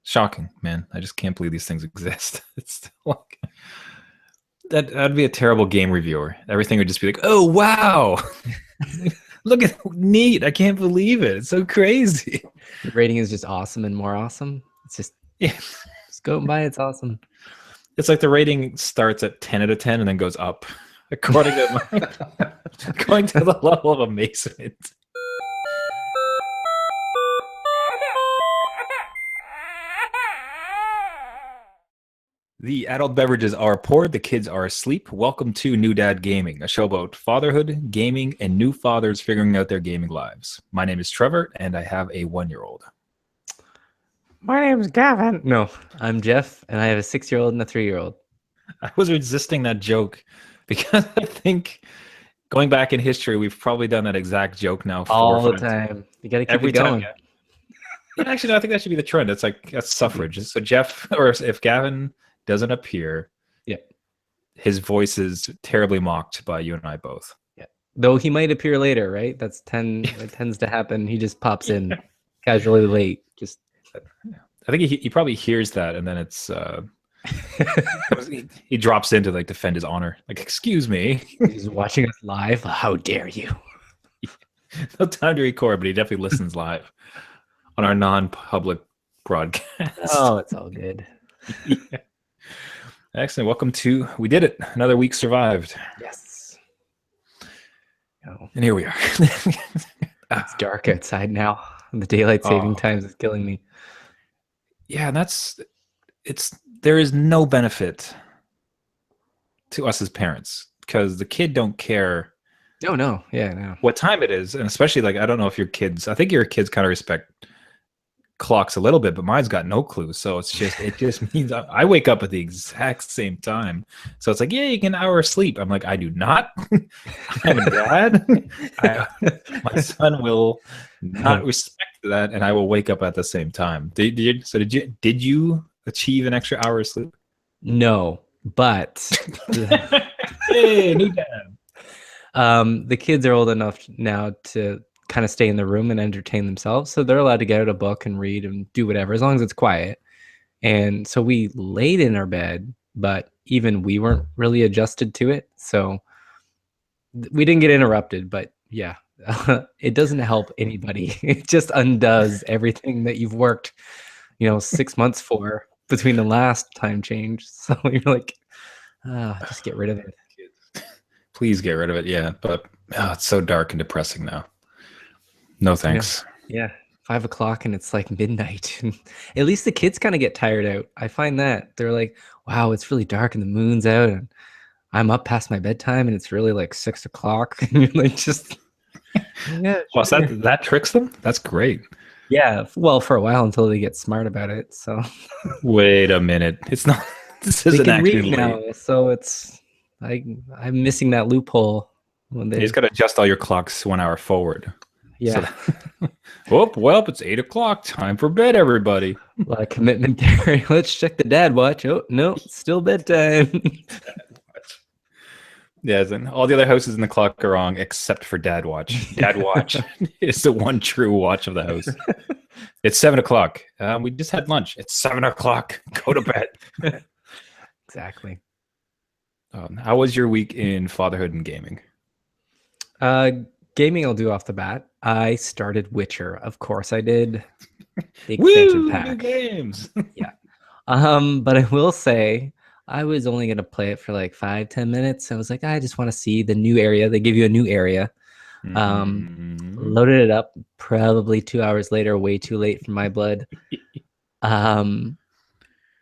Shocking, man. I just can't believe these things exist. It's still like that'd be a terrible game reviewer. Everything would just be like, "Oh wow, look at neat! I can't believe it. It's so crazy." The rating is just awesome and more awesome. It's Yeah, just go by. It's awesome. it's like the rating starts at 10 out of 10 and then goes up according to going to the level of amazement. The adult beverages are poured, the kids are asleep. Welcome to New Dad Gaming, a show about fatherhood, gaming, and new fathers figuring out their gaming lives. My name is Trevor, and I have a 1-year-old. My name's Gavin. No, I'm Jeff, and I have a 6-year-old and a 3-year-old. I was resisting that joke because I think going back in history, we've probably done that exact joke now all the time. You got to keep it going. Time, yeah, actually, no, I think that should be the trend. It's like that's suffrage. So Jeff, or if Gavin doesn't appear, yeah, his voice is terribly mocked by you and I both. Yeah, though he might appear later, right? It tends to happen. He just pops in casually late. Just, I think he probably hears that, and then it's he drops in to like defend his honor. Like, excuse me, he's watching us live. How dare you? No time to record, but he definitely listens live on our non-public broadcast. Oh, it's all good. Yeah. Excellent. Welcome to We Did It. Another week survived. Yes. Oh. And here we are. It's dark outside now. The daylight saving times is killing me. Yeah, and there is no benefit to us as parents because the kid don't care. No. Yeah, no. What time it is, and especially like I don't know if your kids. I think your kids kind of respect clocks a little bit, but mine's got no clue. So it just means I wake up at the exact same time. So it's like, yeah, you get an hour of sleep. I'm like, I do not. I'm a dad. My son will not respect that, and I will wake up at the same time. Did you achieve an extra hour of sleep? No, but hey, new dad. The kids are old enough now to kind of stay in the room and entertain themselves, so they're allowed to get out a book and read and do whatever as long as it's quiet. And so we laid in our bed, but even we weren't really adjusted to it, so we didn't get interrupted. But yeah, it doesn't help anybody. It just undoes everything that you've worked 6 months for between the last time change. So you're like, just get rid of it. Please get rid of it. Yeah, but it's so dark and depressing now. No thanks. Yeah, 5 o'clock and it's like midnight. At least the kids kind of get tired out. I find that they're like, wow, it's really dark and the moon's out and I'm up past my bedtime and it's really like 6 o'clock. And you're like, just yeah. Well, that tricks them. That's great. Yeah, well, for a while until they get smart about it. So wait a minute, it's not. This isn't actually now, so it's I'm missing that loophole. When you just got to adjust all your clocks 1 hour forward. Yeah. So well, it's 8 o'clock. Time for bed, everybody. A lot of commitment there. Let's check the dad watch. Oh no, still bedtime. Yes, and all the other houses in the clock are wrong except for Dad Watch. Dad Watch is the one true watch of the house. It's 7 o'clock. We just had lunch. It's 7 o'clock. Go to bed. Exactly. How was your week in fatherhood and gaming? Gaming I'll do off the bat. I started Witcher. Of course I did. The expansion pack. New games. Yeah. But I will say I was only going to play it for like 5-10 minutes. I was like, I just want to see the new area. They give you a new area. Loaded it up probably 2 hours later, way too late for my blood.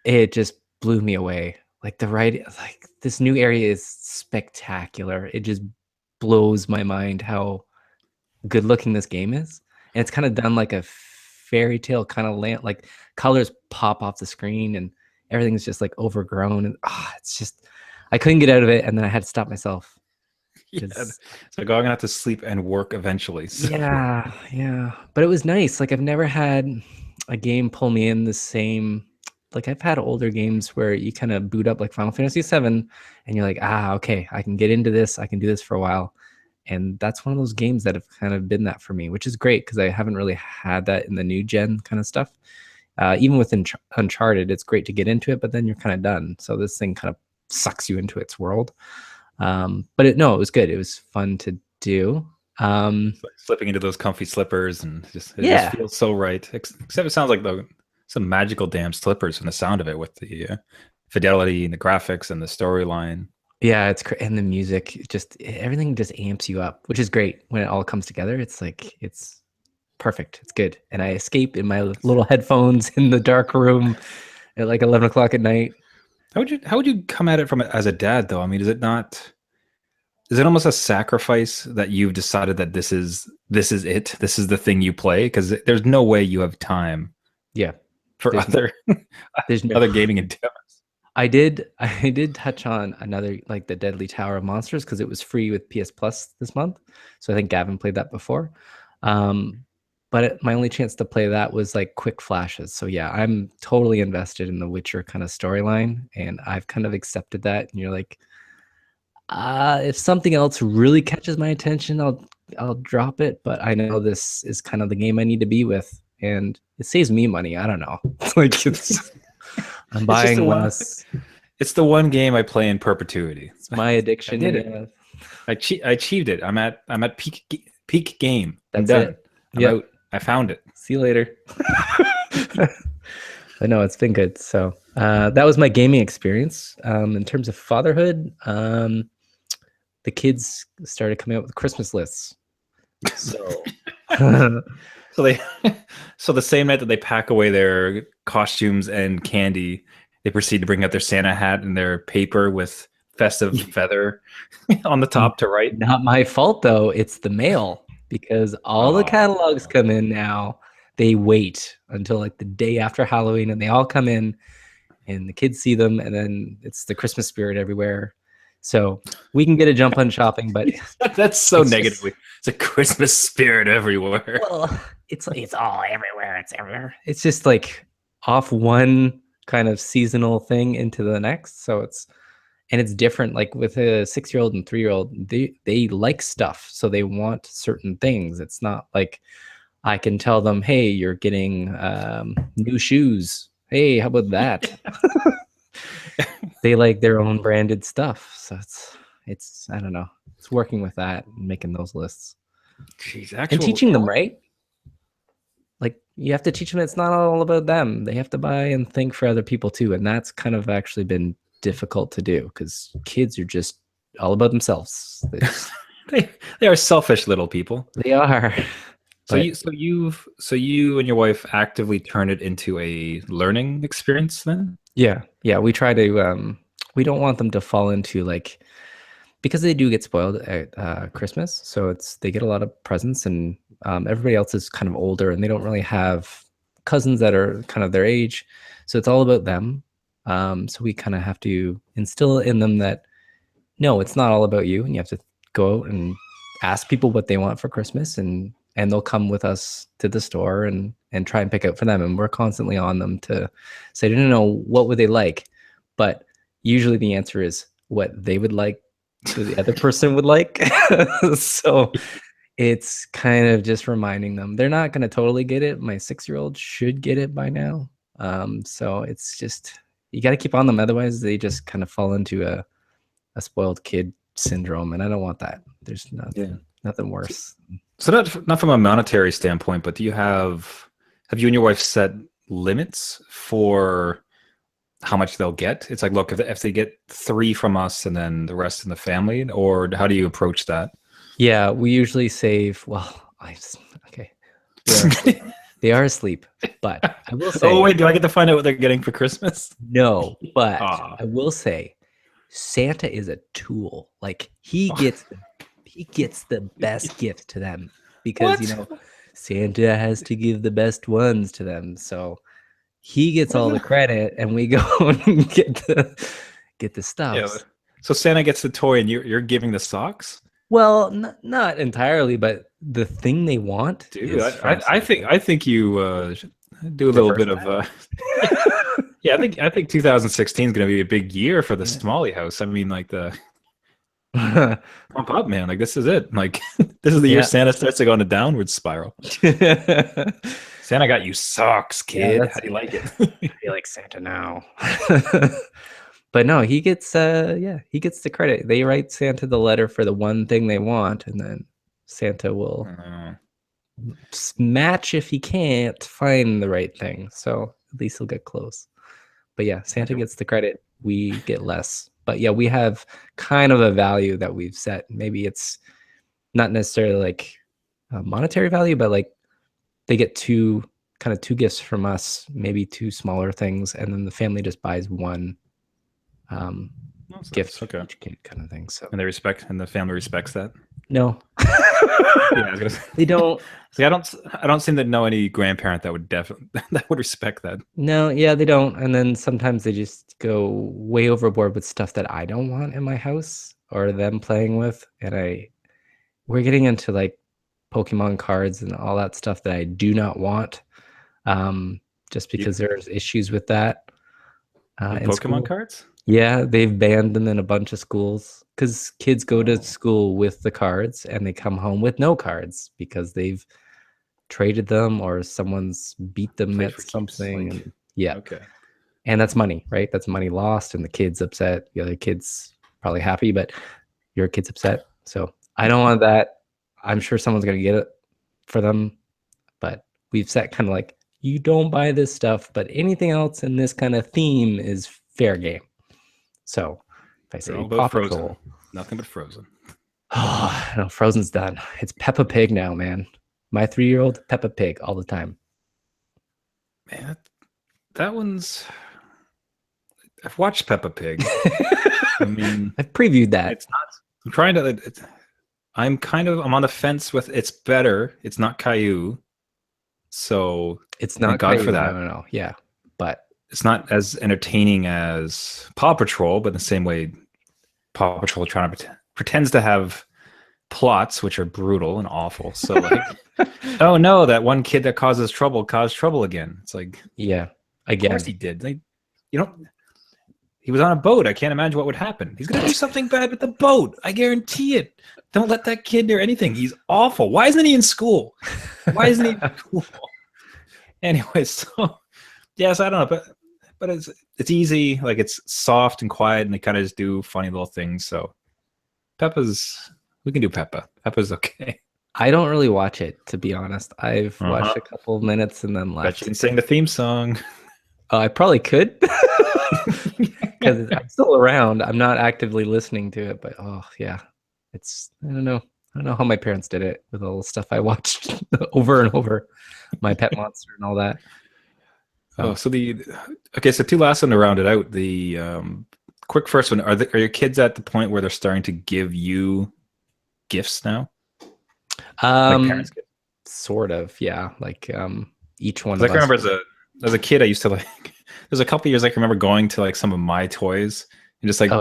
It just blew me away. Like this new area is spectacular. It just blows my mind how good looking this game is. And it's kind of done like a fairy tale kind of land, like colors pop off the screen and everything's just like overgrown and it's just I couldn't get out of it and then I had to stop myself. Yeah, so I'm gonna have to sleep and work eventually. So. Yeah. But it was nice. Like I've never had a game pull me in the same. Like I've had older games where you kind of boot up like Final Fantasy VII and you're like, okay, I can get into this. I can do this for a while. And that's one of those games that have kind of been that for me, which is great because I haven't really had that in the new gen kind of stuff. Even with Uncharted, it's great to get into it, but then you're kind of done. So this thing kind of sucks you into its world. But it was good. It was fun to do. Like slipping into those comfy slippers, and it just Yeah, feels so right. Except it sounds like some magical damn slippers from the sound of it, with the fidelity and the graphics and the storyline. yeah, and the music, just everything just amps you up, which is great when it all comes together. It's like it's perfect. It's good. And I escape in my little headphones in the dark room at like 11 o'clock at night. How would you come at it from as a dad though? I mean, is it almost a sacrifice that you've decided that this is the thing you play? Because there's no way you have time Yeah, for there's other there's no. other gaming endeavors. I did touch on another, like the Deadly Tower of Monsters, because it was free with PS Plus this month. So I think Gavin played that before. Um, but my only chance to play that was like quick flashes. So yeah, I'm totally invested in the Witcher kind of storyline, and I've kind of accepted that. And you're like, if something else really catches my attention, I'll drop it. But I know this is kind of the game I need to be with, and it saves me money. I don't know. Like I'm It's just the buying one. less. It's the one game I play in perpetuity. It's my I addiction. did it. Yeah, I achieved it. I'm at peak game. I'm that's done. it. I'm Yep. out. I found it. See you later. I know it's been good. So that was my gaming experience. In terms of fatherhood, the kids started coming up with Christmas lists. So So they, so the same night that they pack away their costumes and candy, they proceed to bring out their Santa hat and their paper with festive feather on the top to write. not my fault though. It's the mail, because all the catalogs come in now. They wait until like the day after Halloween, and they all come in, and the kids see them, and then it's the Christmas spirit everywhere. So we can get a jump on shopping, but That's so it's negatively. It's a Christmas spirit everywhere. well, it's all everywhere. It's everywhere. It's just like off one kind of seasonal thing into the next. So it's different. Like with a 6-year-old and 3-year-old, they like stuff, so they want certain things. It's not like I can tell them, hey, you're getting new shoes. Hey, how about that? They like their own branded stuff. So it's I don't know. It's working with that and making those lists Jeez, and teaching them, right? Like you have to teach them it's not all about them. They have to buy and think for other people too. And that's kind of actually been difficult to do, because kids are just all about themselves. they are selfish little people. They are. So But you and your wife actively turn it into a learning experience then? yeah, we try to we don't want them to fall into like, because they do get spoiled at Christmas. So they get a lot of presents, and everybody else is kind of older, and they don't really have cousins that are kind of their age. So it's all about them. So we kind of have to instill in them that no, it's not all about you, and you have to go out and ask people what they want for Christmas, and they'll come with us to the store and try and pick out for them. And we're constantly on them to say, no, what would they like? But usually the answer is what they would like, so the other person would like. So it's kind of just reminding them. They're not going to totally get it. My 6-year-old should get it by now. So it's just, you got to keep on them. Otherwise they just kind of fall into a spoiled kid syndrome. And I don't want that. There's nothing worse. So not from a monetary standpoint, but have you and your wife set limits for how much they'll get? It's like, look, if they get 3 from us and then the rest in the family, or how do you approach that? Yeah, we usually save. Well, okay. They are asleep, but I will say. Oh wait, do I get to find out what they're getting for Christmas? No, but Ah. I will say, Santa is a tool. Like he gets the best gift to them, because Santa has to give the best ones to them. So he gets all the credit, and we go and get the stuff. Yeah. So Santa gets the toy, and you're giving the socks. Well, not entirely, but the thing they want. Dude, I think you should do a little bit of. Yeah, I think 2016 is going to be a big year for the Smalley house. I mean, like the pump up, man. Like this is it. Like this is the year Santa starts to go on a downward spiral. Santa got you socks, Yeah, kid. How do you like it? I feel like Santa now. But no, he gets he gets the credit. They write Santa the letter for the one thing they want, and then Santa will match if he can't find the right thing. So at least he'll get close. But yeah, Santa gets the credit. We get less. But yeah, we have kind of a value that we've set. Maybe it's not necessarily like a monetary value, but like they get two gifts from us, maybe two smaller things, and then the family just buys one gift for each kid, kind of thing. So and the family respects that. No. Yeah, I was gonna say. They don't. See, I don't seem to know any grandparent that would definitely that would respect that. No, yeah, they don't. And then sometimes they just go way overboard with stuff that I don't want in my house or them playing with. And we're getting into like Pokemon cards and all that stuff that I do not want. Just because there's issues with that. In Pokemon cards? Yeah, they've banned them in a bunch of schools because kids go to school with the cards and they come home with no cards because they've traded them or someone's beat them at something. Like, yeah. Okay. And that's money, right? That's money lost and the kid's upset. The other kid's probably happy, but your kid's upset. So I don't want that. I'm sure someone's going to get it for them, but we've set kind of like, you don't buy this stuff, but anything else in this kind of theme is fair game. So if I say Paw Patrol, nothing but Frozen. Oh, no, Frozen's done. It's Peppa Pig now, man. My 3-year-old, Peppa Pig all the time. Man, that one's. I've watched Peppa Pig. I mean, I've previewed that. It's not. I'm trying to. I'm on the fence with. It's better. It's not Caillou. So it's not God Caillou, for that. No, yeah, but it's not as entertaining as Paw Patrol, but in the same way, Paw Patrol pretends to have plots which are brutal and awful. So like, oh no, that one kid that caused trouble again. It's like, yeah, again. Of course he did. Like, he was on a boat. I can't imagine what would happen. He's gonna do something bad with the boat. I guarantee it. Don't let that kid do anything. He's awful. Why isn't he in school? Why isn't he in school? Anyway, so yes, I don't know, but it's easy. Like it's soft and quiet, and they kind of just do funny little things. So we can do Peppa. Peppa's okay. I don't really watch it, to be honest. I've watched a couple of minutes and then left. Bet you can sing the theme song. I probably could. Because I'm still around. I'm not actively listening to it, but oh yeah. I don't know how my parents did it with all the stuff I watched over and over. My Pet Monster and all that. So so two last one to round it out. The quick first one, are your kids at the point where they're starting to give you gifts now? Like parents gifts? Sort of, yeah. Like each one of us. I remember as a kid, I used to like there's a couple years I can remember going to like some of my toys and just like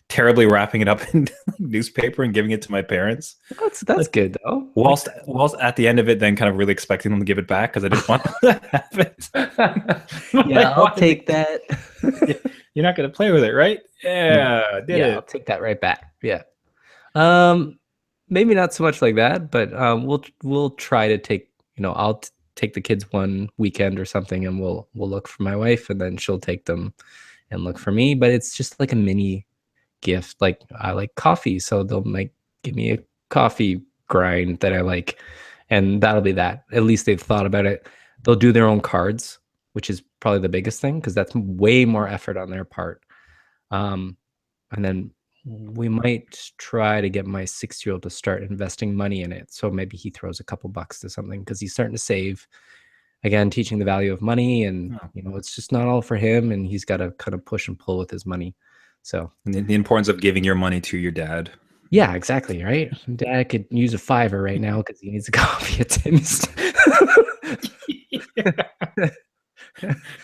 terribly wrapping it up in newspaper and giving it to my parents. That's good though. Whilst at the end of it, then kind of really expecting them to give it back because I didn't want them to have it. Yeah, I'll take that. You're not going to play with it, right? Yeah, I'll take that right back. Yeah. Maybe not so much like that, but we'll try to take. I'll take the kids one weekend or something, and we'll look for my wife, and then she'll take them and look for me. But it's just like a mini gift. Like I like coffee, so they'll give me a coffee grind that I like, and that'll be that. At least they've thought about it. They'll do their own cards, which is probably the biggest thing because that's way more effort on their part. And then we might try to get my 6-year-old to start investing money in it. So maybe he throws a couple bucks to something because he's starting to save. Again, teaching the value of money, and it's just not all for him, and he's got to kind of push and pull with his money. So the importance of giving your money to your dad. Yeah, exactly. Right. Dad could use a $5 right now because he needs a coffee at Tim's.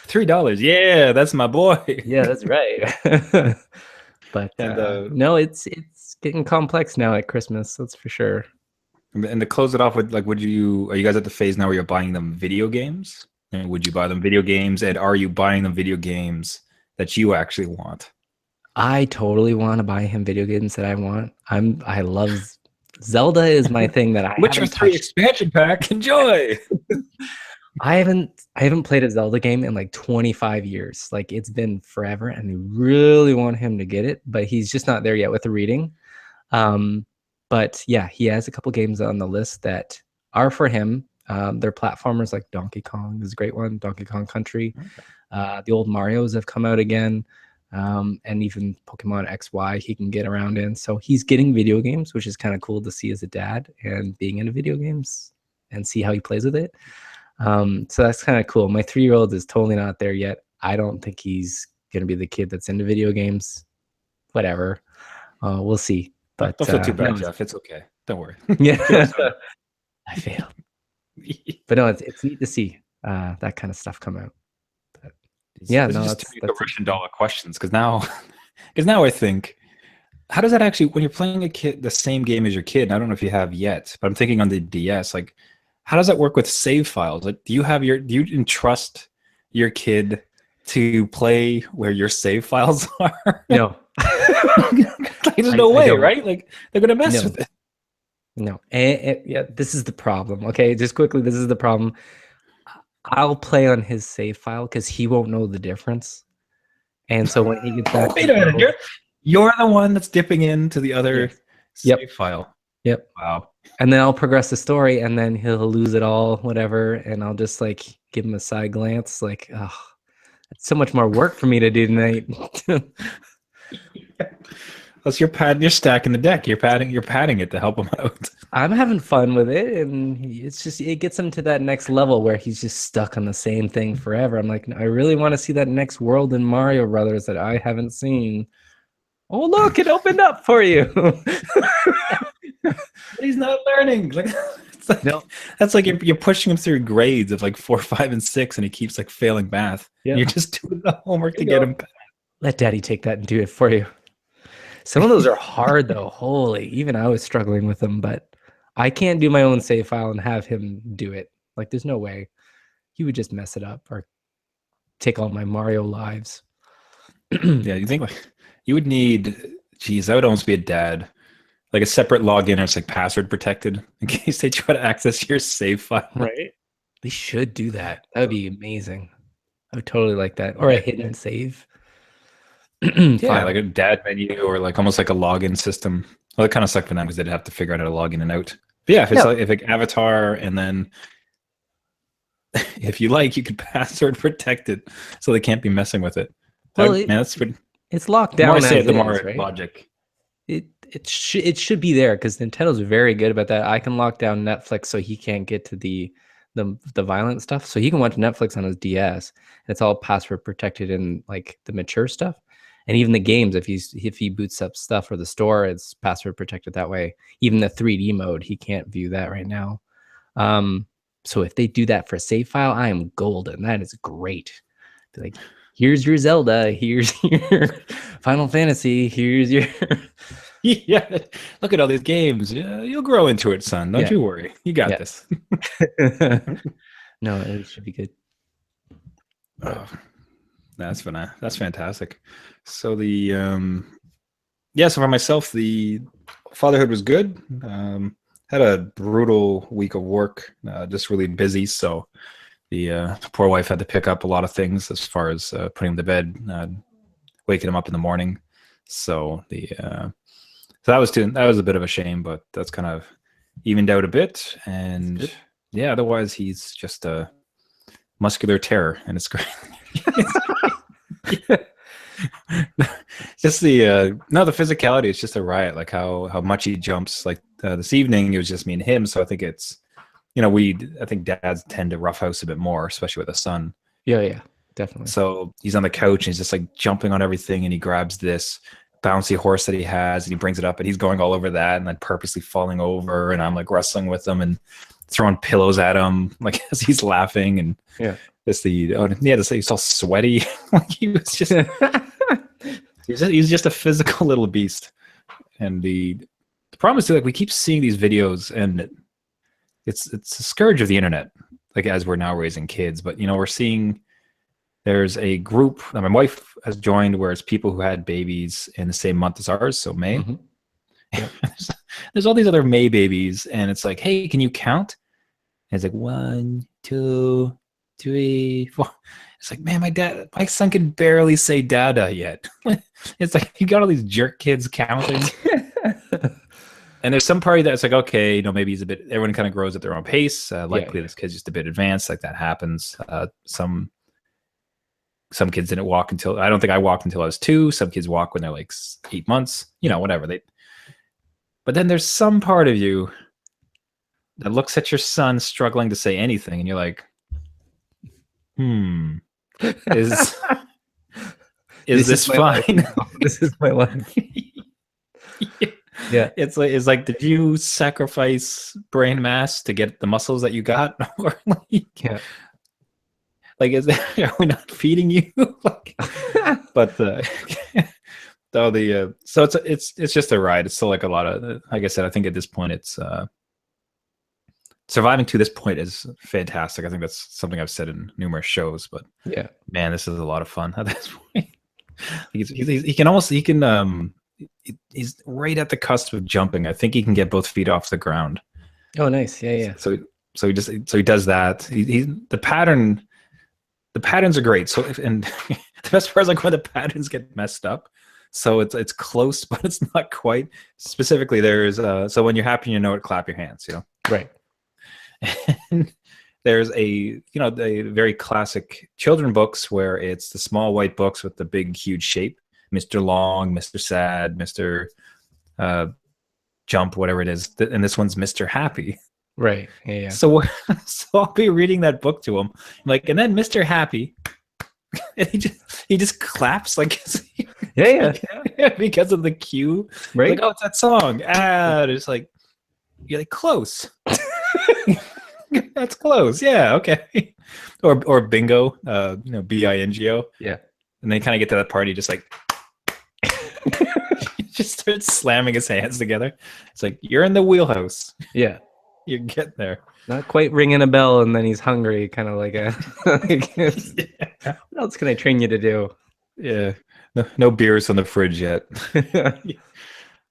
$3. Yeah, that's my boy. Yeah, that's right. But no, it's getting complex now at Christmas. That's for sure. And to close it off with, like, are you guys at the phase now where you're buying them video games? And would you buy them video games? And are you buying them video games that you actually want? I totally want to buy him video games that I want. I love Zelda is my thing that I Witcher 3 expansion pack. Enjoy. I haven't played a Zelda game in like 25 years. Like it's been forever, and I really want him to get it, but he's just not there yet with the reading. Um, but yeah, he has a couple games on the list that are for him. They're platformers like Donkey Kong is a great one, Donkey Kong Country. Okay. The old Marios have come out again, and even Pokemon XY he can get around in. So he's getting video games, which is kind of cool to see as a dad and being into video games and see how he plays with it. So that's kind of cool. My 3-year-old is totally not there yet. I don't think he's gonna be the kid that's into video games. Whatever, we'll see. But Don't feel too bad, no, Jeff. It's okay. Don't worry. yeah, I failed. But no, it's neat to see that kind of stuff come out. But yeah, This is no, just too many that's Russian dollar questions because now I think, how does that actually, when you're playing the same game as your kid, and I don't know if you have yet, but I'm thinking on the DS, like, how does that work with save files? Like, do you entrust your kid to play where your save files are? no. Like, there's no way, right? Like, they're gonna mess No. with it. No, yeah, this is the problem. Okay, just quickly, this is the problem. I'll play on his save file because he won't know the difference. And so when he gets back, Wait a minute, you're the one that's dipping into the other Yes. Yep. save file. Yep. Wow. And then I'll progress the story, and then he'll lose it all, whatever. And I'll just like give him a side glance, like, oh, it's so much more work for me to do tonight. Plus, you're stacking the deck. You're padding it to help him out. I'm having fun with it, and it's just it gets him to that next level where he's just stuck on the same thing forever. I'm like, I really want to see that next world in Mario Brothers that I haven't seen. Oh, look, it opened up for you. But he's not learning. Like, it's like No. that's like you're pushing him through grades of like 4, 5, and 6, and he keeps like failing math. Yeah. And you're just doing the homework to you get go. him back. Let Daddy take that and do it for you. Some of those are hard though. Holy, even I was struggling with them, but I can't do my own save file and have him do it. Like, there's no way. He would just mess it up or take all my Mario lives. Yeah, you think like you would need, geez, that would almost be a dad. Like a separate login or it's like password protected in case they try to access your save file. Right. They should do that. That would be amazing. I would totally like that. Or a hidden save. Yeah, like a dad menu or like almost like a login system. Well, it kind of sucked for them because they'd have to figure out how to log in and out. But yeah, if it's like avatar and then if you like, you could password protect it so they can't be messing with it. Well, man, that's pretty. it's locked The more down I say as it, the is, more right? logic. It should be there because Nintendo's very good about that. I can lock down Netflix so he can't get to the violent stuff. So he can watch Netflix on his DS. And it's all password protected in like the mature stuff. And even the games, if he boots up stuff or the store, it's password protected that way. Even the 3D mode, he can't view that right now. So if they do that for a save file, I am golden. That is great. Be like, here's your Zelda, here's your Final Fantasy, here's your Yeah, look at all these games. Yeah, you'll grow into it, son. Don't you worry. You got this. No, it should be good. Oh, that's fantastic. So so for myself, the fatherhood was good. Had a brutal week of work, just really busy. So the poor wife had to pick up a lot of things as far as putting him to bed, waking him up in the morning. So so that was a bit of a shame, but that's kind of evened out a bit. And yeah, otherwise he's just a muscular terror, and it's great. Just the physicality is just a riot. Like how much he jumps. Like this evening it was just me and him, so I think it's I think dads tend to roughhouse a bit more, especially with a son. Yeah, definitely. So he's on the couch and he's just like jumping on everything, and he grabs this bouncy horse that he has and he brings it up and he's going all over that and then purposely falling over, and I'm like wrestling with him and throwing pillows at him like as he's laughing, and he's all sweaty. Like he was just he's just a physical little beast. And the problem is too, like we keep seeing these videos and it's a scourge of the internet, like as we're now raising kids. But we're seeing there's a group that my wife has joined where it's people who had babies in the same month as ours, so May. Mm-hmm. Yeah. There's all these other May babies, and it's like, hey, can you count? And it's like 1, 2, 3, 4. It's like, man, my son can barely say dada yet. It's like you got all these jerk kids counting. And there's some party that's like, okay, maybe he's a bit, everyone kind of grows at their own pace. Likely this kid's just a bit advanced, like that happens. Some kids didn't walk until, I don't think I walked until I was 2. Some kids walk when they're like 8 months, whatever. But then there's some part of you that looks at your son struggling to say anything, and you're like, is this fine? This is my life. Yeah. It's like, did you sacrifice brain mass to get the muscles that you got? Or Yeah. Like, are we not feeding you? But so it's just a ride. It's still like a lot of, like I said, I think at this point it's surviving to this point is fantastic. I think that's something I've said in numerous shows, but yeah, man, this is a lot of fun at this point. He's right at the cusp of jumping. I think he can get both feet off the ground. Oh, nice. Yeah. So he does that. The patterns are great. So and the best part is like when the patterns get messed up. So it's close, but it's not quite. Specifically, there's so when you're happy, clap your hands. Right. And there's the very classic children books where it's the small white books with the big huge shape, Mr. Long, Mr. Sad, Mr. Jump, whatever it is, and this one's Mr. Happy. Right. Yeah. So I'll be reading that book to him, and then Mr. Happy, and he just claps like yeah because of the cue. Right. Like, oh, it's that song. It's like you're like close. That's close. Yeah. Okay. Or bingo. BINGO. Yeah. And they kind of get to that party, just like he just starts slamming his hands together. It's like you're in the wheelhouse. Yeah. You get there. Not quite ringing a bell, and then he's hungry, kind of like what else can I train you to do? Yeah. No beers on the fridge yet.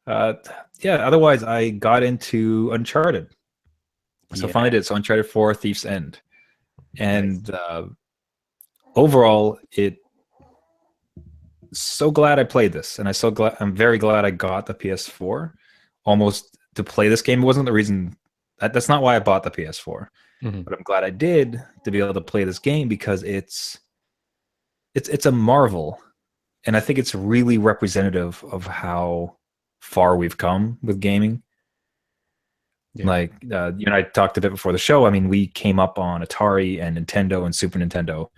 Otherwise, I got into Uncharted. So finally did. So Uncharted 4, Thief's End. And overall, so glad I played this. And I'm very glad I got the PS4 almost to play this game. It wasn't the reason. That's not why I bought the PS4. Mm-hmm. But I'm glad I did to be able to play this game because it's a marvel. And I think it's really representative of how far we've come with gaming. Yeah. Like you and I talked a bit before the show. I mean, we came up on Atari and Nintendo and Super Nintendo,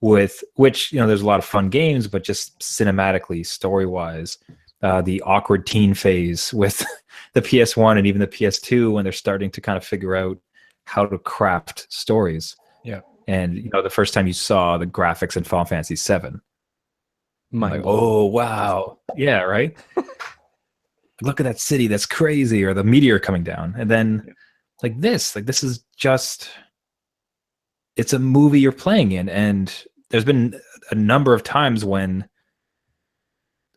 with which there's a lot of fun games, but just cinematically, story-wise, the awkward teen phase with the PS1 and even the PS2 when they're starting to kind of figure out how to craft stories. Yeah. And the first time you saw the graphics in Final Fantasy VII, like, oh wow, yeah, right. Look at that city, that's crazy, or the meteor coming down. And then this is just, it's a movie you're playing in. And there's been a number of times when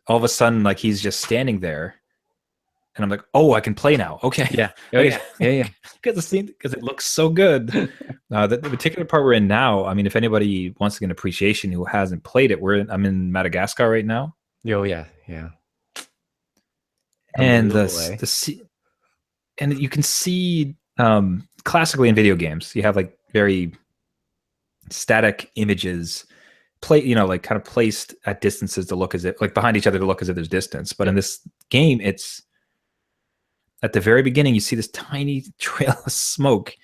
all of a sudden he's just standing there and I'm like, oh, I can play now. Okay. Yeah. Oh, yeah. Because it looks so good. The particular part we're in now, I mean, if anybody wants to get an appreciation who hasn't played it, I'm in Madagascar right now. Oh yeah. And and you can see classically in video games, you have very static images kind of placed at distances to look as if behind each other to look as if there's distance. But in this game, it's at the very beginning, you see this tiny trail of smoke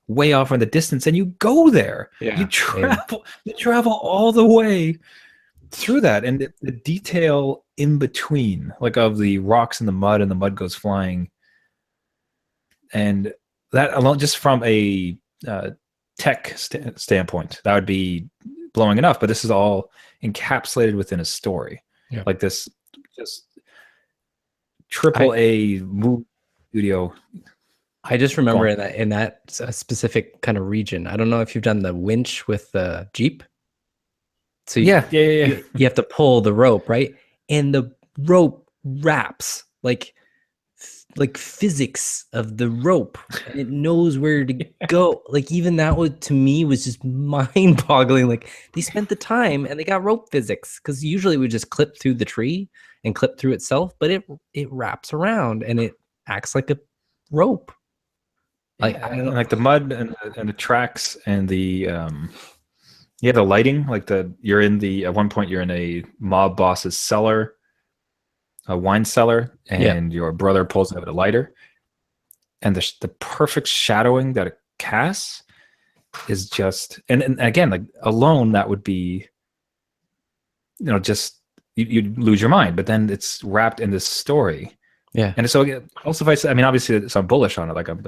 way off in the distance, and you go there. Yeah. You travel all the way through that, and the detail in between, of the rocks and the mud goes flying, and that alone, just from a tech standpoint, that would be blowing enough. But this is all encapsulated within a story, this just AAA movie studio. I just remember in that specific kind of region. I don't know if you've done the winch with the Jeep. So you have to pull the rope, right? And the rope wraps like physics of the rope, and it knows where to go. Like even that was to me was just mind boggling. Like they spent the time and they got rope physics, because usually we just clip through the tree and clip through itself, but it wraps around and it acts like a rope. Like I Yeah, don't and know. like the mud and the tracks and the yeah, the lighting, like you're in the at one point you're in a mob boss's cellar, a wine cellar, Yeah, and your brother pulls out a lighter, and the perfect shadowing that it casts is just and again, like alone that would be, just you'd lose your mind, but then it's wrapped in this story. yeah, And so also if I mean obviously so I'm bullish on it, like I'm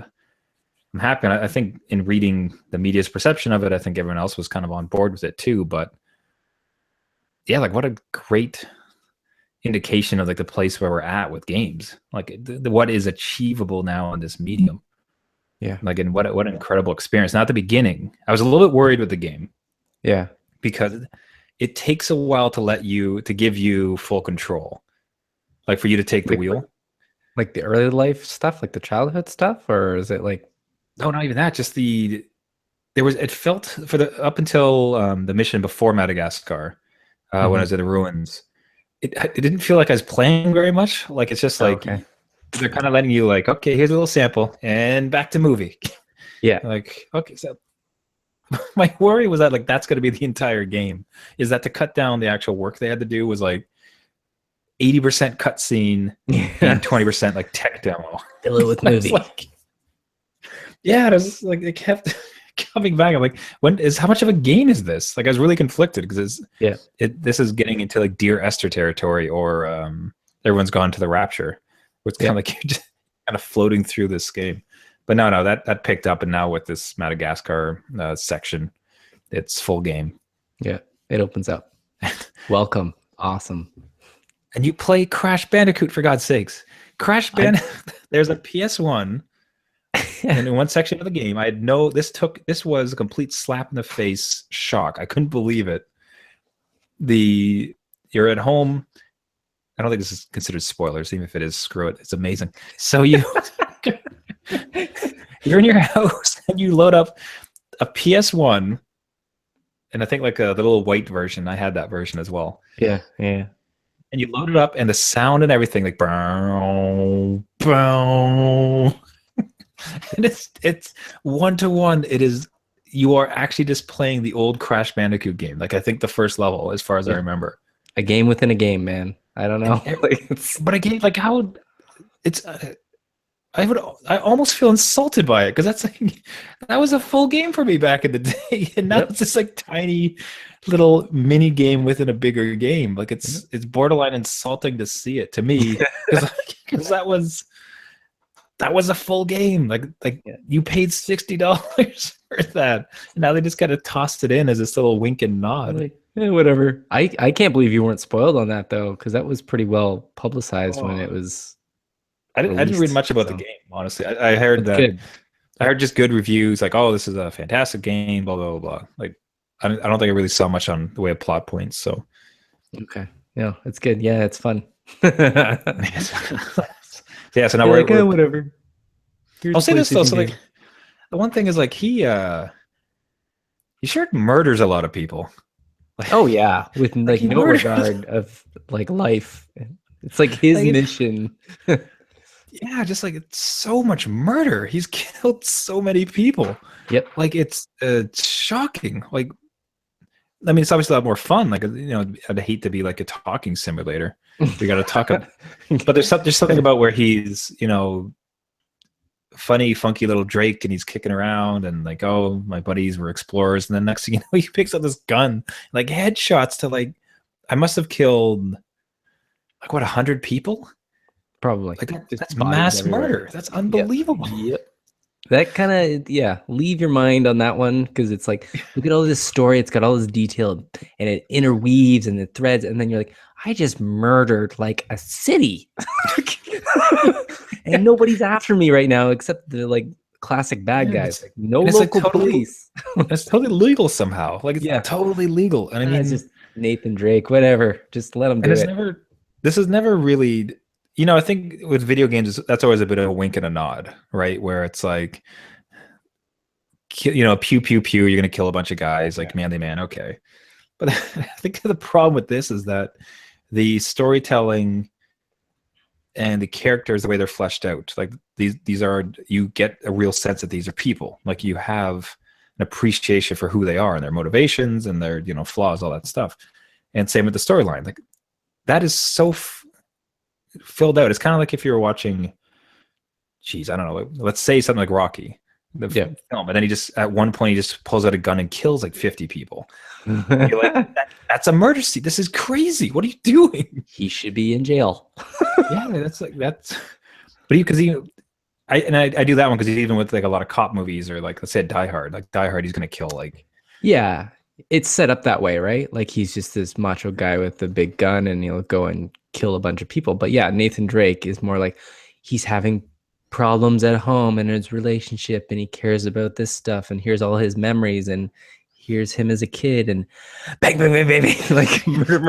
happy. And I think in reading the media's perception of it, I think everyone else was kind of on board with it too. But yeah, like what a great indication of like the place where we're at with games. Like what is achievable now in this medium. yeah, Like, and what an incredible experience. Now at the beginning, I was a little bit worried with the game yeah. because it takes a while to give you full control. Like for you to take the Like wheel. like the early life stuff, like the childhood stuff, or is it like No, not even that. Just it felt for the up until the mission before Madagascar, when I was in the ruins, it didn't feel like I was playing very much. Like it's just oh, like okay. they're kind of letting you like, okay, here's a little sample and back to movie. Yeah. Like, okay, so my worry was that like that's going to be the entire game. Is that to cut down the actual work they had to do was like 80% cutscene Yeah. and 20% like tech demo. Fill it with I was movie. like, yeah, it was like it kept coming back. I'm like, how much of a game is this? Like I was really conflicted because Yeah. this is getting into like Dear Esther territory or Everyone's Gone to the Rapture. It's kind Yeah. of like you're just kind of floating through this game. But no, that picked up, and now with this Madagascar section, it's full game. Yeah. It opens up. Welcome. Awesome. And you play Crash Bandicoot, for God's sakes. Crash Bandicoot. There's a PS1, and in one section of the game, this was a complete slap in the face shock. I couldn't believe it. You're at home. I don't think this is considered spoilers, even if it is. Screw it. It's amazing. So you're in your house and you load up a PS1, and I think like the little white version. I had that version as well. Yeah. Yeah. And you load it up, and the sound and everything like bow, bow. And it's 1-to-1. You are actually just playing the old Crash Bandicoot game. Like I think the first level, as far as I remember. A game within a game, man. I don't know. But again, like how it's I almost feel insulted by it because that was a full game for me back in the day, and now it's this like tiny little mini game within a bigger game. Like it's borderline insulting to see it to me because that was a full game. Like you paid $60 for that, and now they just kind of tossed it in as this little wink and nod. Like, whatever. I can't believe you weren't spoiled on that though, because that was pretty well publicized when it was. I didn't read much about the game, honestly. I heard that. Good. I heard just good reviews, like, "Oh, this is a fantastic game." Blah blah blah. Like, I don't think I really saw much on the way of plot points. So, okay, yeah, it's good. Yeah, it's fun. Yeah, so now we're like, whatever. I'll say this though. So, like, the one thing is like he sure murders a lot of people. Like, oh yeah, with like no regard of like life. It's like his mission. Yeah, just like it's so much murder. He's killed so many people. Yep. Like it's shocking. Like, I mean, it's obviously a lot more fun. Like, I'd hate to be like a talking simulator. We got to talk about, but there's something about where he's, funny, funky little Drake, and he's kicking around, and like, oh, my buddies were explorers, and then next thing you know, he picks up this gun, like headshots to like, I must have killed like 100 people. Probably. Like that's mass murder. That's unbelievable. Yep. That kind of, leave your mind on that one, because it's like, look at all this story. It's got all this detail, and it interweaves and it threads, and then you're like, I just murdered like a city. And nobody's after me right now except the like classic bad guys. Like, no local police. It's totally legal somehow. Like it's totally legal. And I mean, it's just Nathan Drake, whatever. Just let him do it. This has never really, I think with video games, that's always a bit of a wink and a nod, right? Where it's like, pew pew pew, you're gonna kill a bunch of guys, like manly man, okay. But I think the problem with this is that the storytelling and the characters, the way they're fleshed out, like these are, you get a real sense that these are people. Like you have an appreciation for who they are and their motivations and their flaws, all that stuff. And same with the storyline. Like that is so filled out. It's kind of like if you were watching, geez, I don't know, let's say something like Rocky, the film, and then he just at one point he just pulls out a gun and kills like 50 people. You're like, that's a murder scene. This is crazy. What are you doing? He should be in jail. Yeah, that's. But I do that one because even with like a lot of cop movies or like let's say Die Hard, he's gonna kill like. Yeah, it's set up that way, right? Like he's just this macho guy with a big gun and he'll go and kill a bunch of people. But yeah, Nathan Drake is more like he's having problems at home and his relationship and he cares about this stuff and here's all his memories and here's him as a kid and bang bang bang bang, bang. Like murder.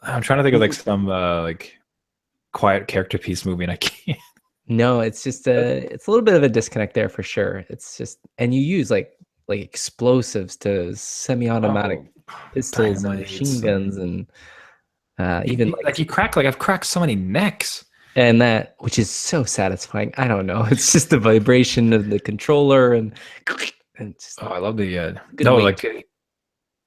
I'm trying to think of like some like quiet character piece movie and I can't. No, it's just it's a little bit of a disconnect there for sure. It's just, and you use like explosives to semi-automatic pistols and machine guns and even like you crack, like I've cracked so many necks. And that, which is so satisfying. I don't know. It's just the vibration of the controller and just, I love the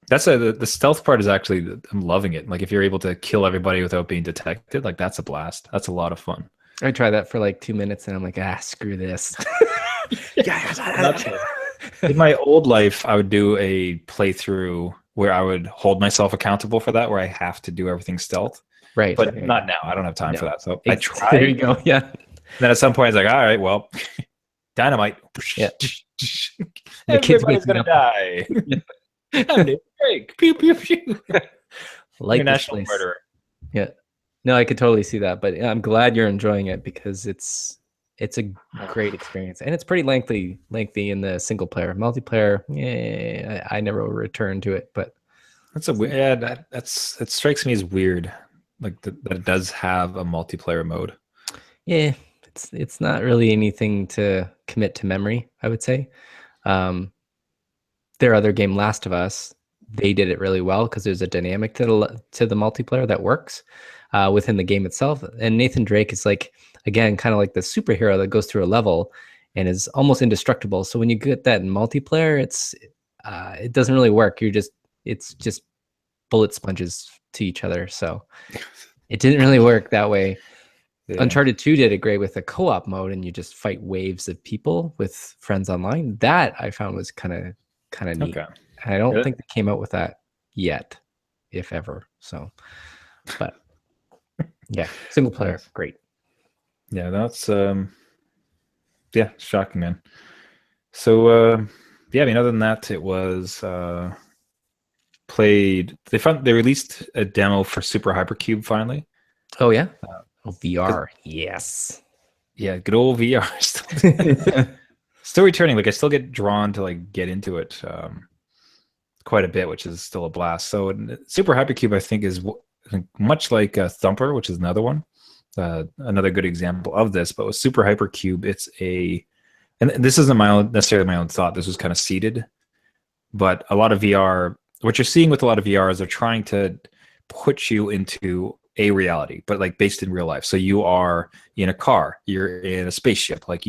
that's the stealth part is actually, I'm loving it. Like if you're able to kill everybody without being detected, like that's a blast. That's a lot of fun. I tried that for like 2 minutes and I'm like, screw this. In my old life, I would do a playthrough where I would hold myself accountable for that, where I have to do everything stealth. Right. But not now. I don't have time for that. So I tried. There you go. Yeah. Then at some point, I was like, all right, well, dynamite. Yeah. Everybody's going to die. I'm Nick Drake. Pew, pew, pew. Like national murderer. Yeah. No, I could totally see that. But I'm glad you're enjoying it because it's a great experience. And it's pretty lengthy in the single player. Multiplayer, yeah, I never will return to it. But that's a weird, it strikes me as weird. Like that it does have a multiplayer mode. Yeah, it's not really anything to commit to memory, I would say. Their other game, Last of Us, they did it really well because there's a dynamic to the multiplayer that works within the game itself. And Nathan Drake is like, again, kind of like the superhero that goes through a level and is almost indestructible. So when you get that in multiplayer, it doesn't really work. It's just bullet sponges to each other. So it didn't really work that way. Yeah. Uncharted 2 did it great with a co-op mode and you just fight waves of people with friends online. That I found was kind of neat. Okay. I don't think they came out with that yet, if ever. So, but yeah, single player, great. Yeah, that's shocking, man. So yeah, I mean, other than that, it was played. They released a demo for Super Hypercube finally. Oh yeah, VR, yes. Yeah, good old VR. Still returning. Like I still get drawn to like get into it quite a bit, which is still a blast. So Super Hypercube, I think, is much like Thumper, which is another one. Another good example of this, but with Super Hypercube, and this isn't necessarily my own thought. This was kind of seeded, but a lot of VR, what you're seeing with a lot of VR is they're trying to put you into a reality, but like based in real life. So you are in a car, you're in a spaceship, like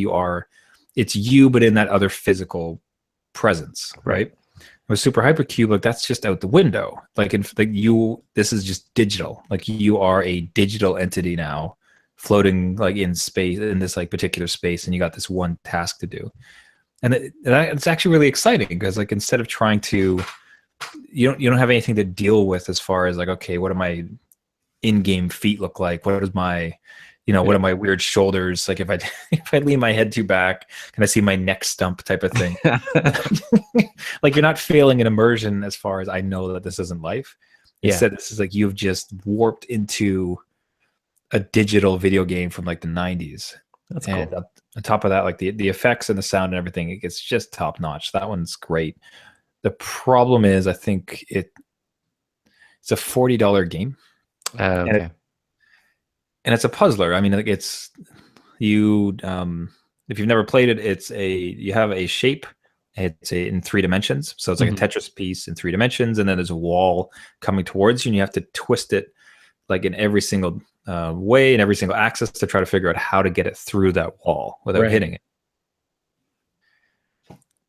it's you, but in that other physical presence, right? With Super Hypercube, like that's just out the window. This is just digital. Like you are a digital entity now, floating like in space, in this like particular space, and you got this one task to do. And it's actually really exciting because like instead of trying to, you don't have anything to deal with as far as like, okay, what do my in-game feet look like? What is my what are my weird shoulders? Like if I lean my head too back, can I see my neck stump type of thing? Like you're not failing an immersion as far as I know that this isn't life. Instead, this is like you've just warped into a digital video game from like the 90s. That's and cool. On top of that, like the effects and the sound and everything, it's just top notch. That one's great. The problem is, I think It's a $40 game, and Okay. it's a puzzler. I mean, like it's you if you've never played it, you have a shape. It's in 3 dimensions, so it's like a Mhm. Tetris piece in 3 dimensions, and then there's a wall coming towards you, and you have to twist it like in every single way and every single axis to try to figure out how to get it through that wall without Right. hitting it.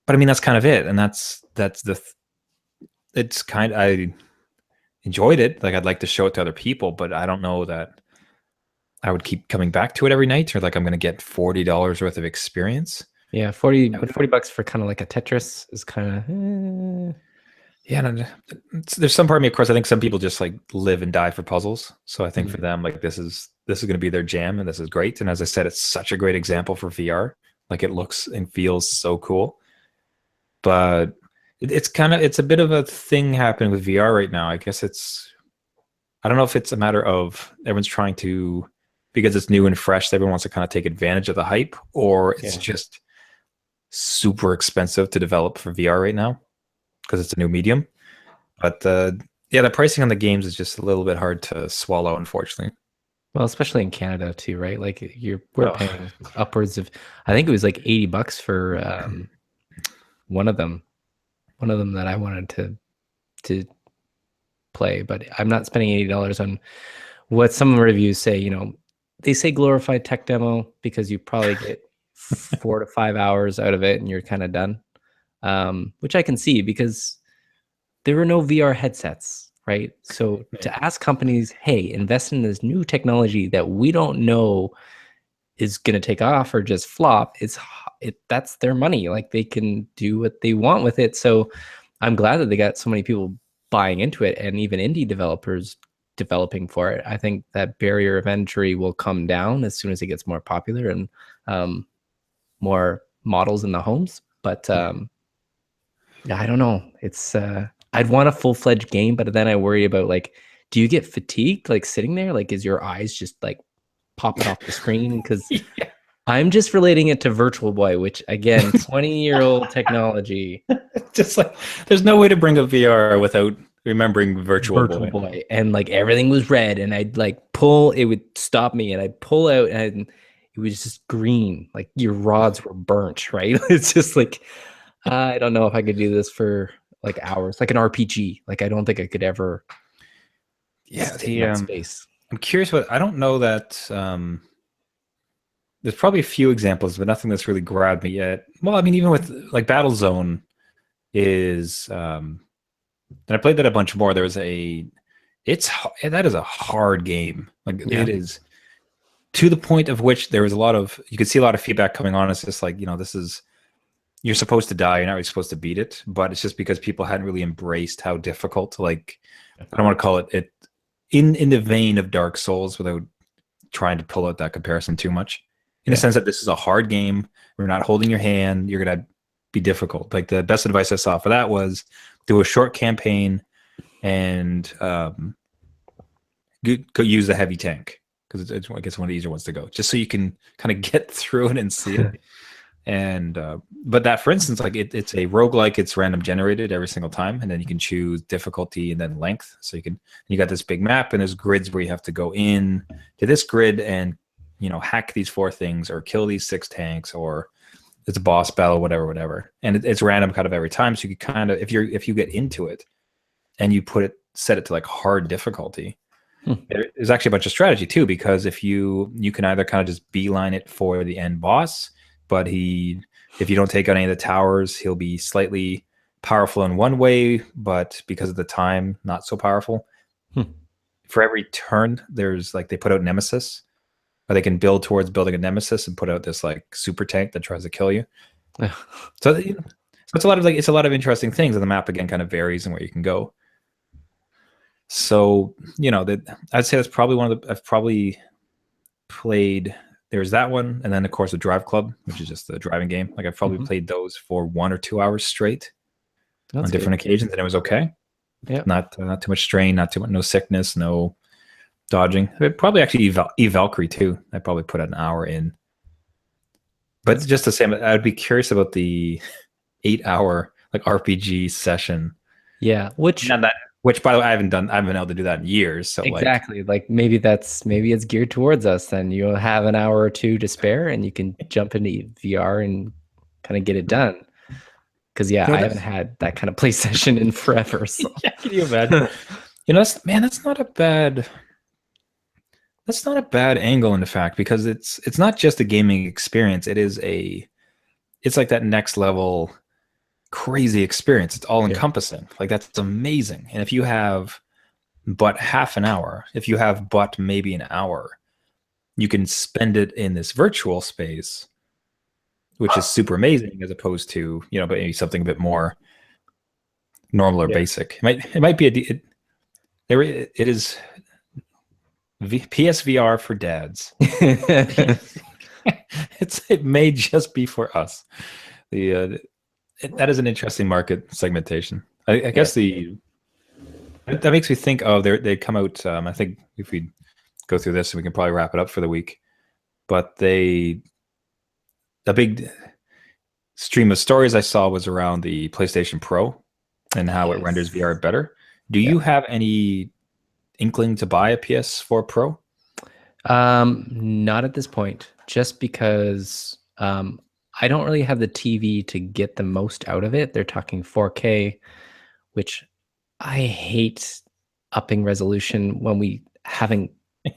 But I mean, that's kind of it, and that's the. It's kind. I enjoyed it. Like I'd like to show it to other people, but I don't know that I would keep coming back to it every night, or like I'm going to get $40 worth of experience. Yeah, 40 bucks for kind of like a Tetris is kind of Yeah, and there's some part of me, of course, I think some people just like live and die for puzzles. So I think for Mhm. them, like this is going to be their jam, and this is great. And as I said, it's such a great example for VR. Like it looks and feels so cool. But it's a bit of a thing happening with VR right now. I guess I don't know if it's a matter of everyone's trying to, because it's new and fresh, everyone wants to kind of take advantage of the hype, or it's Yeah. just super expensive to develop for VR right now because it's a new medium. But yeah, the pricing on the games is just a little bit hard to swallow, unfortunately. Well, especially in Canada too, right? Like we're Oh, paying upwards of, I think it was like 80 bucks for one of them, one of them that I wanted to play, but I'm not spending $80 on what some reviews say, they say glorified tech demo because you probably get 4 to 5 hours out of it and you're kind of done. Which I can see because there were no VR headsets, right? So yeah. to ask companies, hey, invest in this new technology that we don't know is going to take off or just flop, that's their money. Like they can do what they want with it. So I'm glad that they got so many people buying into it and even indie developers developing for it. I think that barrier of entry will come down as soon as it gets more popular and more models in the homes. But yeah, I don't know. It's I'd want a full-fledged game, but then I worry about like, do you get fatigued like sitting there? Like, is your eyes just like popping off the screen? Because Yeah. I'm just relating it to Virtual Boy, which again, 20-year-old technology, Just like there's no way to bring up VR without remembering Virtual Virtual Boy. Boy, and like everything was red, and I'd like pull, it would stop me, and I'd pull out, and it was just green, like your rods were burnt, right? It's just like I don't know if I could do this for like hours, like an RPG. Like I don't think I could ever Yeah, sit in that space. I'm curious what I don't know that there's probably a few examples, but nothing that's really grabbed me yet. Well, I mean, even with like Battlezone is and I played that a bunch more. There was that is a hard game. Like Yeah. it is to the point of which there was you could see a lot of feedback coming on. It's just like, this is you're supposed to die. You're not really supposed to beat it, but it's just because people hadn't really embraced how difficult. Like I don't want to call it in the vein of Dark Souls without trying to pull out that comparison too much. In the Yeah. sense that this is a hard game. We're not holding your hand. You're gonna be difficult. Like the best advice I saw for that was do a short campaign and go use the heavy tank because it's I guess one of the easier ones to go, just so you can kind of get through it and see it. And but that, for instance, like it's a roguelike, it's random generated every single time, and then you can choose difficulty and then length. So you got this big map and there's grids where you have to go in to this grid and hack these 4 things or kill these 6 tanks, or it's a boss battle, whatever. And it's random kind of every time. So you can kind of, if you get into it and you set it to like hard difficulty, there's actually a bunch of strategy too, because if you can either kind of just beeline it for the end boss, but if you don't take out any of the towers, he'll be slightly powerful in one way, but because of the time, not so powerful. For every turn, there's like they put out Nemesis, or they can build towards building a Nemesis and put out this like super tank that tries to kill you. So, it's a lot of interesting things, and the map again kind of varies in where you can go. So I'd say that's probably one of the I've probably played. There's that one, and then of course the Drive Club, which is just the driving game. Like I've probably played those for 1 or 2 hours straight on different occasions, and it was okay. Yeah. Not too much strain, not too much, no sickness, no dodging. Probably actually Valkyrie too. I probably put an hour in. But just the same, I'd be curious about the 8-hour like RPG session. Yeah. Which Not that. Which, by the way, I haven't been able to do that in years. So like, Exactly. Like maybe it's geared towards us. Then you'll have an hour or two to spare and you can jump into VR and kind of get it done. Because yeah, I haven't that's had that kind of play session in forever. So yeah. Can you imagine? Man, that's not a bad angle in fact, because it's not just a gaming experience. It's like that next level crazy experience. It's all yeah. encompassing. Like that's amazing. And if you have but half an hour, if you have but maybe an hour, you can spend it in this virtual space, which is super amazing, as opposed to, but maybe something a bit more normal or Yeah. basic. It might be it is PSVR for dads. It may just be for us. That is an interesting market segmentation. I Yeah. guess that makes me think of they come out. I think if we go through this, we can probably wrap it up for the week. But a big stream of stories I saw was around the PlayStation Pro and how it renders Yes. VR better. Do Yeah. you have any inkling to buy a PS4 Pro? Not at this point, just because I don't really have the TV to get the most out of it. They're talking 4K, which I hate upping resolution when we haven't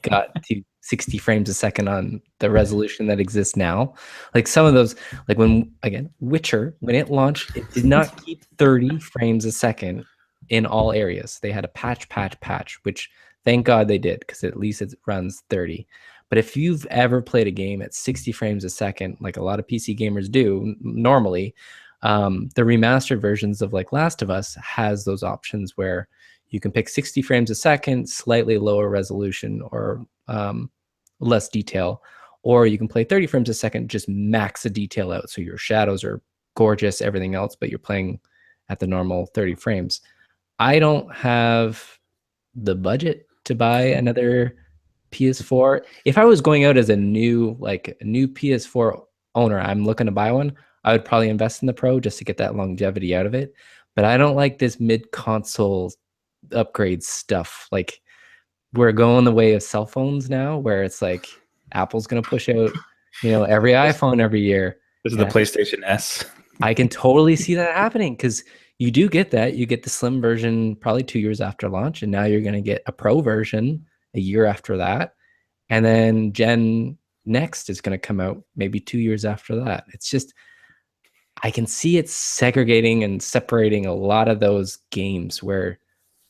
got to 60 frames a second on the resolution that exists now. Like some of those, like when, again, Witcher, when it launched, it did not keep 30 frames a second in all areas. They had a patch, which thank God they did, because at least it runs 30. But if you've ever played a game at 60 frames a second, like a lot of PC gamers do normally, the remastered versions of like Last of Us has those options where you can pick 60 frames a second, slightly lower resolution or less detail, or you can play 30 frames a second, just max the detail out. So your shadows are gorgeous, everything else, but you're playing at the normal 30 frames. I don't have the budget to buy another PS4. If I was going out as a new PS4 owner, I'm looking to buy one, I would probably invest in the Pro just to get that longevity out of it. But I don't like this mid-console upgrade stuff. Like we're going the way of cell phones now, where it's like Apple's going to push out, every This, iPhone every year. this is the And PlayStation S. I can totally see that happening because you do get that. You get the slim version probably 2 years after launch, and now you're going to get a pro version a year after that. And then Gen Next is going to come out maybe 2 years after that. It's just, I can see it segregating and separating a lot of those games where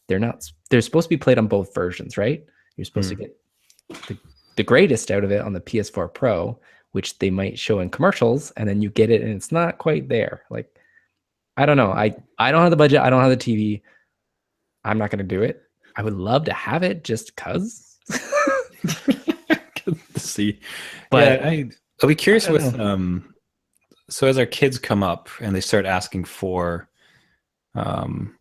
they're supposed to be played on both versions, right? You're supposed to get the greatest out of it on the PS4 Pro, which they might show in commercials, and then you get it and it's not quite there. Like, I don't know. I don't have the budget. I don't have the TV. I'm not going to do it. I would love to have it just because. See, But yeah, I'll be curious with know. so as our kids come up and they start asking for um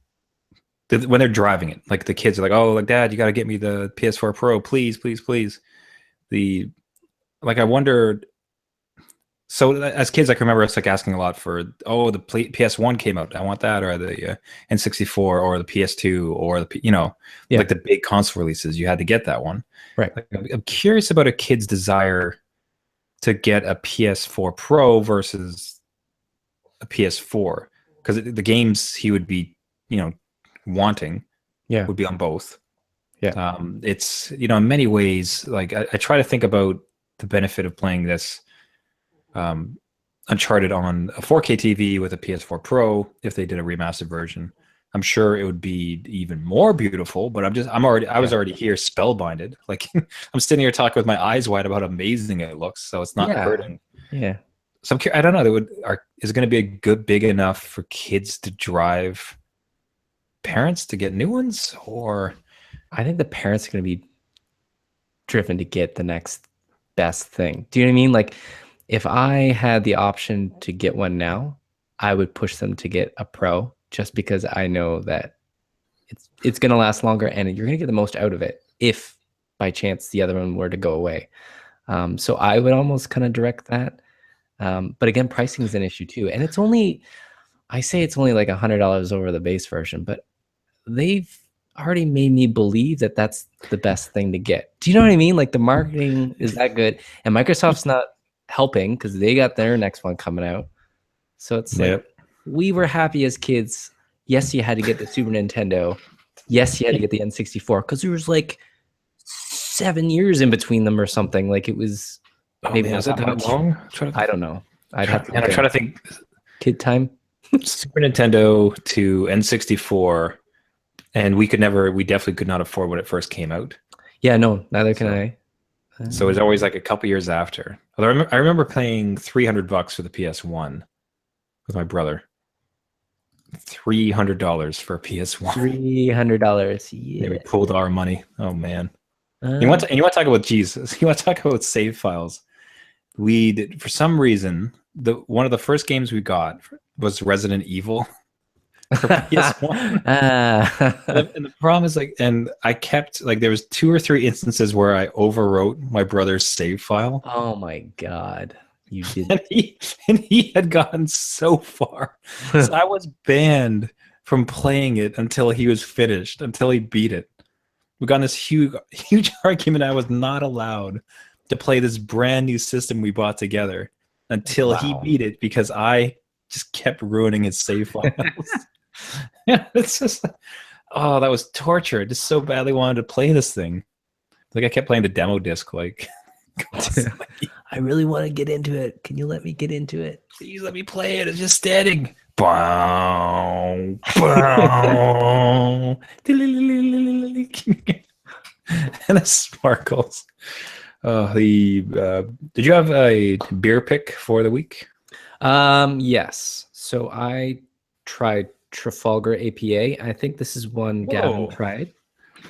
when they're driving it, like the kids are like, oh, like dad, you got to get me the PS4 Pro, please, please, please. The like I wondered, so as kids I can remember us like asking a lot for, oh, the PS1 came out, I want that, or the N64 or the PS2 or Yeah. like the big console releases, you had to get that one. Right. Like, I'm curious about a kid's desire to get a PS4 Pro versus a PS4, because the games he would be, wanting Yeah. would be on both. Yeah. It's, in many ways, like I try to think about the benefit of playing this Uncharted on a 4K TV with a PS4 Pro if they did a remastered version. I'm sure it would be even more beautiful, but I was Yeah. already here spellbinded. Like I'm sitting here talking with my eyes wide about how amazing it looks, so it's not Yeah. hurting. Yeah. So I don't know. Is it going to be a big enough for kids to drive parents to get new ones, or I think the parents are going to be driven to get the next best thing. Do you know what I mean? Like, if I had the option to get one now, I would push them to get a pro just because I know that it's going to last longer and you're going to get the most out of it if by chance the other one were to go away. So I would almost kind of direct that. But again, pricing is an issue too. And I say it's only like $100 over the base version, but they've already made me believe that that's the best thing to get. Do you know what I mean? Like the marketing is that good, and Microsoft's not helping because they got their next one coming out. So it's like Yep. we were happy as kids. Yes, you had to get the Super Nintendo. Yes, you had to get the N64 because there was like 7 years in between them or something. Like it was Oh maybe man, not is it that that much. long? I don't know. I'd have to And look I'm at trying to think. kid time. Super Nintendo to N64, and we definitely could not afford when it first came out. Yeah, no, neither can So, I. so it's always like a couple years after. Although I remember paying $300 for the PS1 with my brother. $300 for a PS1. $300. Yeah, we Yeah. pulled our money. Oh man. Um, You want to talk about Jesus? You want to talk about save files? We did, for some reason, the one of the first games we got was Resident Evil for PS1. ah. And the problem is like, and I kept like there was 2 or 3 instances where I overwrote my brother's save file, Oh my God. You did. and he had gotten so far, so I was banned from playing it until he was finished, until he beat it. We got in this huge argument. I was not allowed to play this brand new system we bought together until he Wow. beat it because I just kept ruining his save files. Yeah, it's just oh, that was torture. I just so badly wanted to play this thing. Like I kept playing the demo disc like constantly. I really want to get into it. Can you let me get into it? Please let me play it. It's just static. Bow, bow. And it sparkles. Did you have a beer pick for the week? Yes. So I tried Trafalgar APA. I think this is one Gavin Whoa. tried.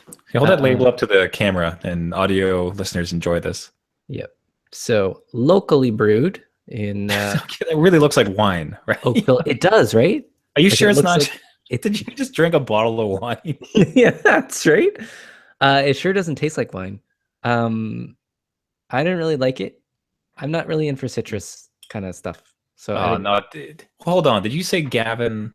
Okay, hold that label up to the camera, and audio listeners enjoy this. Yep. So locally brewed in It really looks like wine, right? Oakville. It does, right? Are you Like, sure it it's looks not? like it. Did you just drink a bottle of wine? Yeah, that's right. It sure doesn't taste like wine. I didn't really like it. I'm not really in for citrus kind of stuff. So Oh no! Hold on. Did you say Gavin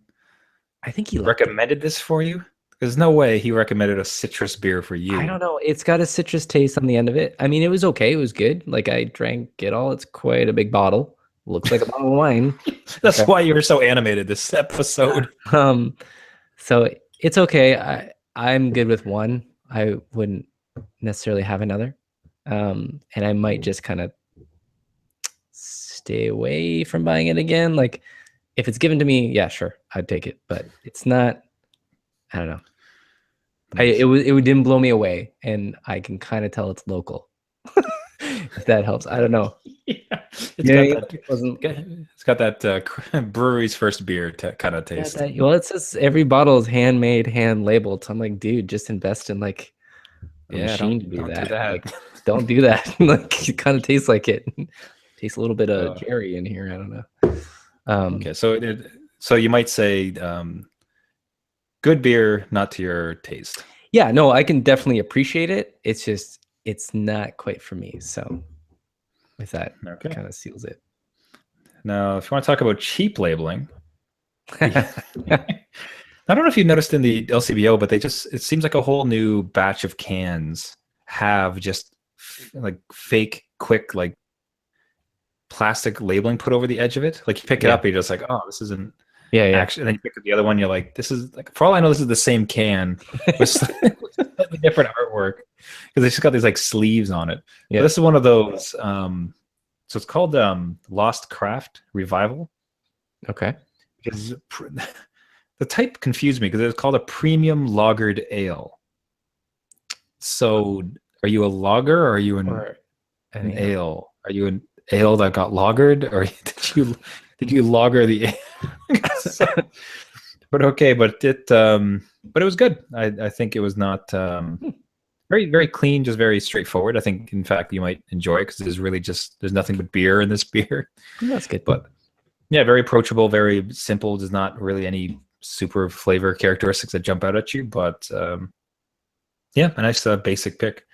I think he liked it. recommended this for you? There's no way he recommended a citrus beer for you. I don't know. It's got a citrus taste on the end of it. I mean, it was okay. It was good. Like I drank it all. It's quite a big bottle. Looks like a bottle of wine. That's Okay. why you were so animated this episode. Um, so it's okay. I'm good with one. I wouldn't necessarily have another. And I might just kind of stay away from buying it again. Like if it's given to me, yeah, sure, I'd take it. But it's not. I don't know. It didn't blow me away, and I can kind of tell it's local. If that helps, I don't know. Yeah, it's got that brewery's first beer kind of taste. Well, it says every bottle is handmade, hand labeled. So I'm like, dude, just invest in like a machine to do don't that. do that. Like, don't do that. Like, it kind of tastes like it. Tastes a little bit of Jerry in here. I don't know. Okay, so you might say good beer, not to your taste. Yeah, no, I can definitely appreciate it. It's just it's not quite for me. So with that, kind of seals it. Now, if you want to talk about cheap labeling, I don't know if you noticed in the LCBO, but it seems like a whole new batch of cans have just like fake, quick, like plastic labeling put over the edge of it. Like you pick it up, and you're just like, oh, this isn't. Yeah. Actually, and then you pick up the other one, you're like, this is like, for all I know, this is the same can with slightly different artwork because they just got these like sleeves on it. Yeah, this is one of those. So it's called Lost Craft Revival. Okay. Because the type confused me because it's called a premium lagered ale. So are you a lager or are you an ale? Are you an ale that got lagered, or did you lager the ale? But okay, but it was good. I think it was not very, very clean, just very straightforward. I think, in fact, you might enjoy it because there's nothing but beer in this beer. That's good. But yeah, very approachable, very simple. There's not really any super flavor characteristics that jump out at you. But yeah, a nice basic pick.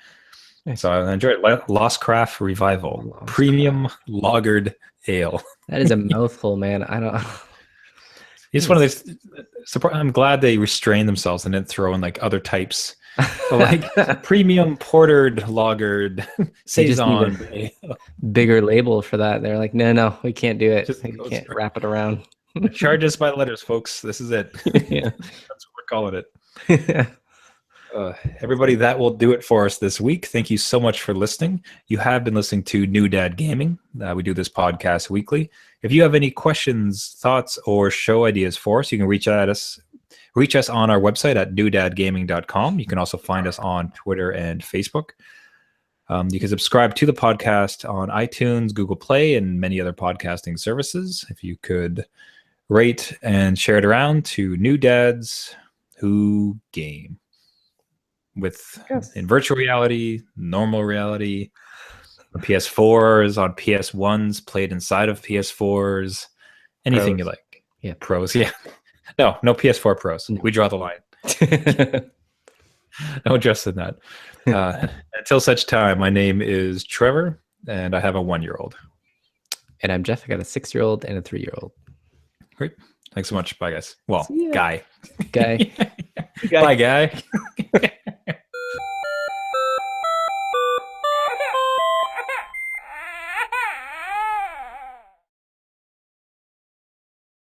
Nice. So I enjoyed it. Lost Craft Revival, premium lagered ale. That is a mouthful, man. I don't. It's one of those. I'm glad they restrained themselves and didn't throw in like other types, but like premium portered, lagered, They just need saison. a bigger label for that. They're like, no, we can't do it. Just You goes can't for wrap it around. charge us by letters, folks. This is it. Yeah. That's what we're calling it. Everybody, that will do it for us this week. Thank you so much for listening. You have been listening to New Dad Gaming. We do this podcast weekly. If you have any questions, thoughts, or show ideas for us, you can reach us on our website at newdadgaming.com. You can also find us on Twitter and Facebook. You can subscribe to the podcast on iTunes, Google Play, and many other podcasting services. If you could rate and share it around to New Dads Who Game. In virtual reality, normal reality, PS4s, on PS1s, played inside of PS4s, anything Pros. you like. Yeah. Pros, yeah. No PS4 Pros. We draw the line. No interest in that. Until such time, my name is Trevor, and I have a 1-year-old. And I'm Jeff. I got a 6-year-old and a 3-year-old. Great. Thanks so much. Bye, guys. Well, See ya. Guy. Guy. Bye, Guy.